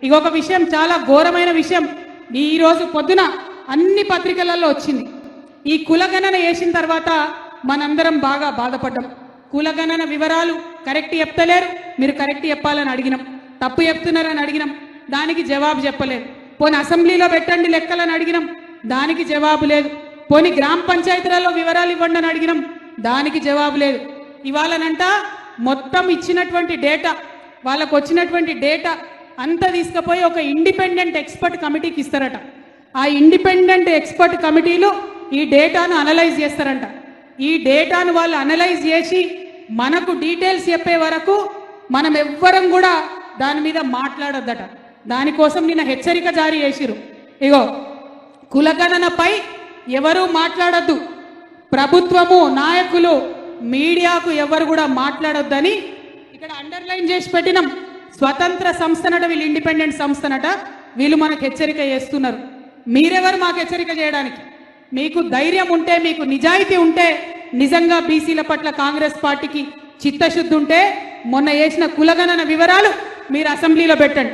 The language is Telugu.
ఇంకొక విషయం, చాలా ఘోరమైన విషయం ఈ రోజు పొద్దున అన్ని పత్రికలలో వచ్చింది. ఈ కులగణన వేసిన తర్వాత మనందరం బాగా బాధపడ్డాం. కులగణన వివరాలు కరెక్ట్ చెప్తలేరు, మీరు కరెక్ట్ చెప్పాలని అడిగినాం, తప్పు చెప్తున్నారని అడిగినాం, దానికి జవాబు చెప్పలేదు. పోనీ అసెంబ్లీలో పెట్టండి లెక్కలని అడిగినాం, దానికి జవాబు లేదు. పోనీ గ్రామ పంచాయతీలలో వివరాలు ఇవ్వండి అని అడిగినాం, దానికి జవాబు లేదు. ఇవాళనంట మొత్తం ఇచ్చినటువంటి డేటా, వాళ్ళకు వచ్చినటువంటి డేటా అంతా తీసుకుపోయి ఒక ఇండిపెండెంట్ ఎక్స్పర్ట్ కమిటీకి ఇస్తారట. ఆ ఇండిపెండెంట్ ఎక్స్పర్ట్ కమిటీలు ఈ డేటాను అనలైజ్ చేస్తారంట. ఈ డేటాను వాళ్ళు అనలైజ్ చేసి మనకు డీటెయిల్స్ చెప్పే వరకు మనం ఎవ్వరం కూడా దాని మీద మాట్లాడొద్దట. దానికోసం నిన్న హెచ్చరిక జారీ చేసిరు. ఇగో, కులగణనపై ఎవరు మాట్లాడొద్దు, ప్రభుత్వము, నాయకులు, మీడియాకు ఎవరు కూడా మాట్లాడొద్దని ఇక్కడ అండర్లైన్ చేసి పెట్టినాం. స్వతంత్ర సంస్థనట, వీళ్ళు ఇండిపెండెంట్ సంస్థనట, వీళ్ళు మనకు హెచ్చరిక చేస్తున్నారు. మీరెవరు మాకు హెచ్చరిక చేయడానికి? మీకు ధైర్యం ఉంటే, మీకు నిజాయితీ ఉంటే, నిజంగా బీసీల పట్ల కాంగ్రెస్ పార్టీకి చిత్తశుద్ధి ఉంటే మొన్న వేసిన కులగణన వివరాలు మీరు అసెంబ్లీలో పెట్టండి.